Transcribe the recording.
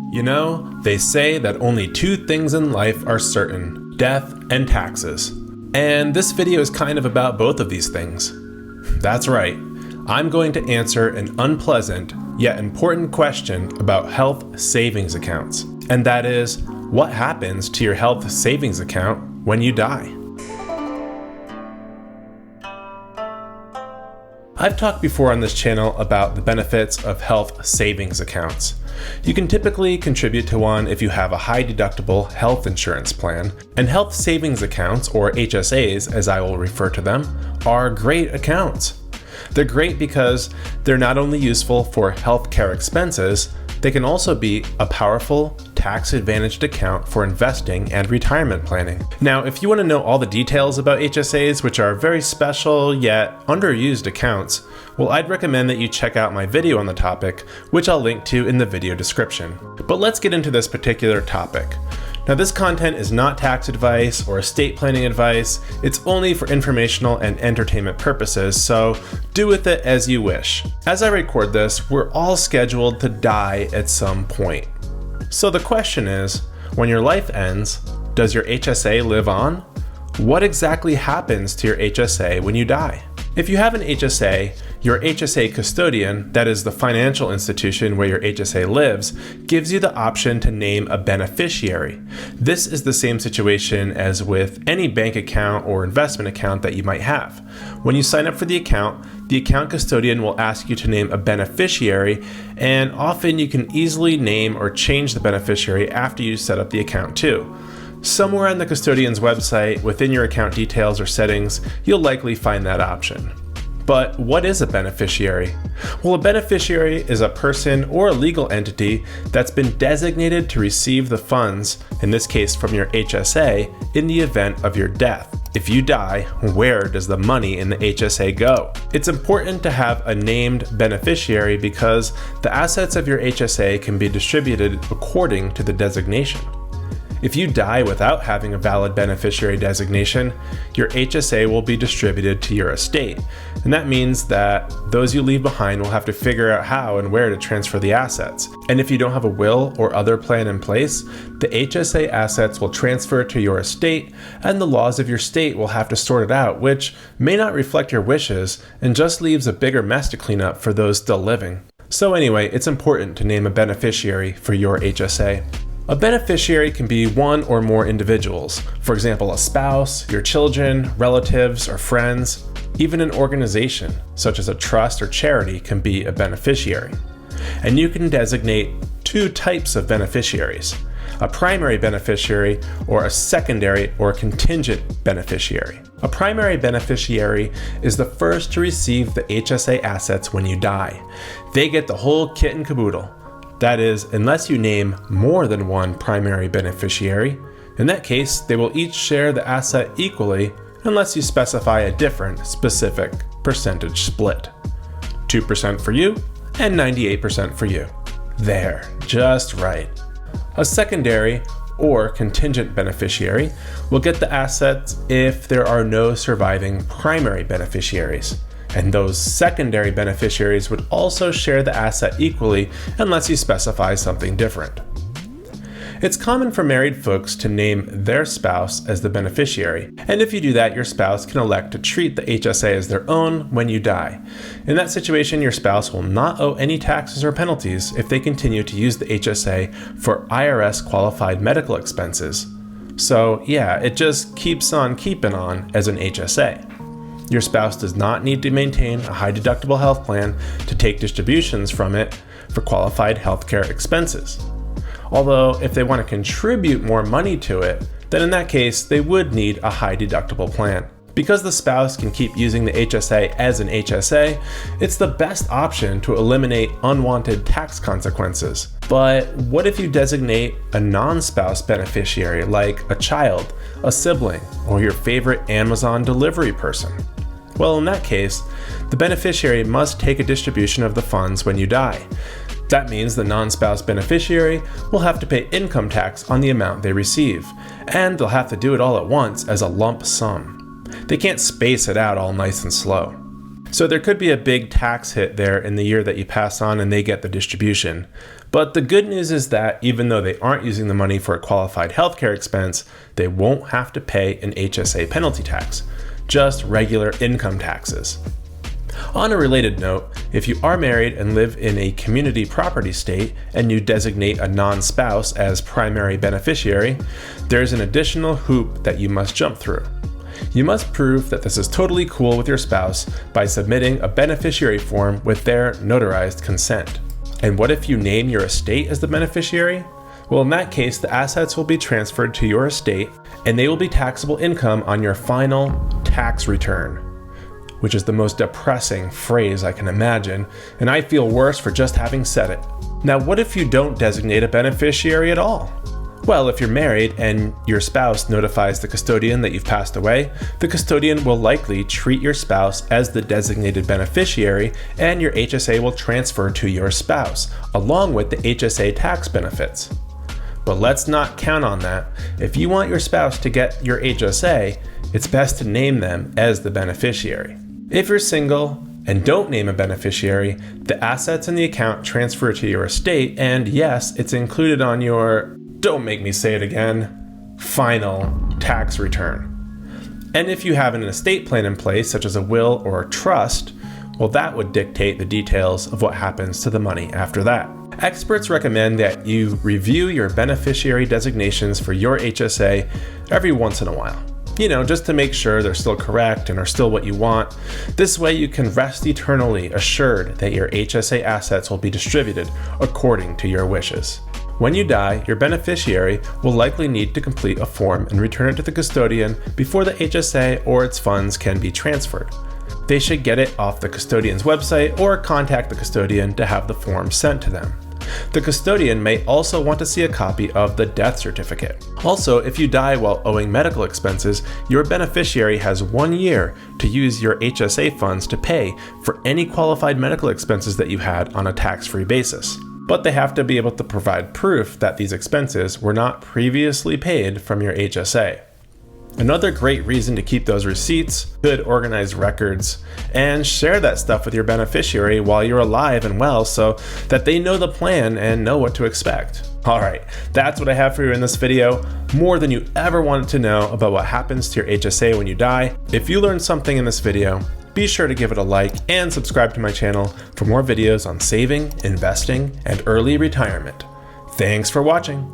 You know, they say that only two things in life are certain: death and taxes. And this video is kind of about both of these things. That's right, I'm going to answer an unpleasant yet important question about health savings accounts. And that is, what happens to your health savings account when you die? I've talked before on this channel about the benefits of health savings accounts. You can typically contribute to one if you have a high deductible health insurance plan, and health savings accounts, or HSAs as I will refer to them, are great accounts. They're great because they're not only useful for healthcare expenses, they can also be a powerful, tax-advantaged account for investing and retirement planning. Now, if you want to know all the details about HSAs, which are very special yet underused accounts, well, I'd recommend that you check out my video on the topic, which I'll link to in the video description. But let's get into this particular topic. Now, this content is not tax advice or estate planning advice. It's only for informational and entertainment purposes, so do with it as you wish. As I record this, we're all scheduled to die at some point. So the question is, when your life ends, does your HSA live on? What exactly happens to your HSA when you die? If you have an HSA, your HSA custodian, that is the financial institution where your HSA lives, gives you the option to name a beneficiary. This is the same situation as with any bank account or investment account that you might have. When you sign up for the account custodian will ask you to name a beneficiary, and often you can easily name or change the beneficiary after you set up the account too. Somewhere on the custodian's website, within your account details or settings, you'll likely find that option. But what is a beneficiary? Well, a beneficiary is a person or a legal entity that's been designated to receive the funds, in this case from your HSA, in the event of your death. If you die, where does the money in the HSA go? It's important to have a named beneficiary because the assets of your HSA can be distributed according to the designation. If you die without having a valid beneficiary designation, your HSA will be distributed to your estate. And that means that those you leave behind will have to figure out how and where to transfer the assets. And if you don't have a will or other plan in place, the HSA assets will transfer to your estate, and the laws of your state will have to sort it out, which may not reflect your wishes and just leaves a bigger mess to clean up for those still living. So anyway, it's important to name a beneficiary for your HSA. A beneficiary can be one or more individuals, for example, a spouse, your children, relatives, or friends. Even an organization, such as a trust or charity, can be a beneficiary. And you can designate two types of beneficiaries: a primary beneficiary or a secondary or contingent beneficiary. A primary beneficiary is the first to receive the HSA assets when you die. They get the whole kit and caboodle. That is, unless you name more than one primary beneficiary. In that case, they will each share the asset equally unless you specify a different specific percentage split. 2% for you and 98% for you. There, just right. A secondary or contingent beneficiary will get the assets if there are no surviving primary beneficiaries. And those secondary beneficiaries would also share the asset equally unless you specify something different. It's common for married folks to name their spouse as the beneficiary, and if you do that, your spouse can elect to treat the HSA as their own when you die. In that situation, your spouse will not owe any taxes or penalties if they continue to use the HSA for IRS qualified medical expenses. So yeah, it just keeps on keeping on as an HSA. Your spouse does not need to maintain a high deductible health plan to take distributions from it for qualified healthcare expenses. Although, if they want to contribute more money to it, then in that case, they would need a high deductible plan. Because the spouse can keep using the HSA as an HSA, it's the best option to eliminate unwanted tax consequences. But what if you designate a non-spouse beneficiary, like a child, a sibling, or your favorite Amazon delivery person? Well, in that case, the beneficiary must take a distribution of the funds when you die. That means the non-spouse beneficiary will have to pay income tax on the amount they receive, and they'll have to do it all at once as a lump sum. They can't space it out all nice and slow. So there could be a big tax hit there in the year that you pass on and they get the distribution. But the good news is that even though they aren't using the money for a qualified healthcare expense, they won't have to pay an HSA penalty tax, just regular income taxes. On a related note, if you are married and live in a community property state and you designate a non-spouse as primary beneficiary, there's an additional hoop that you must jump through. You must prove that this is totally cool with your spouse by submitting a beneficiary form with their notarized consent. And what if you name your estate as the beneficiary? Well, in that case, the assets will be transferred to your estate and they will be taxable income on your final tax return, which is the most depressing phrase I can imagine, and I feel worse for just having said it. Now, what if you don't designate a beneficiary at all? Well, if you're married and your spouse notifies the custodian that you've passed away, the custodian will likely treat your spouse as the designated beneficiary and your HSA will transfer to your spouse, along with the HSA tax benefits. But let's not count on that. If you want your spouse to get your HSA, it's best to name them as the beneficiary. If you're single and don't name a beneficiary, the assets in the account transfer to your estate, and yes, it's included on your, don't make me say it again, final tax return. And if you have an estate plan in place, such as a will or a trust, well, that would dictate the details of what happens to the money after that. Experts recommend that you review your beneficiary designations for your HSA every once in a while. Just to make sure they're still correct and are still what you want. This way you can rest eternally assured that your HSA assets will be distributed according to your wishes. When you die, your beneficiary will likely need to complete a form and return it to the custodian before the HSA or its funds can be transferred. They should get it off the custodian's website or contact the custodian to have the form sent to them. The custodian may also want to see a copy of the death certificate. Also, if you die while owing medical expenses, your beneficiary has 1 year to use your HSA funds to pay for any qualified medical expenses that you had on a tax-free basis. But they have to be able to provide proof that these expenses were not previously paid from your HSA. Another great reason to keep those receipts, good organized records, and share that stuff with your beneficiary while you're alive and well so that they know the plan and know what to expect. Alright, that's what I have for you in this video. More than you ever wanted to know about what happens to your HSA when you die. If you learned something in this video, be sure to give it a like and subscribe to my channel for more videos on saving, investing, and early retirement. Thanks for watching.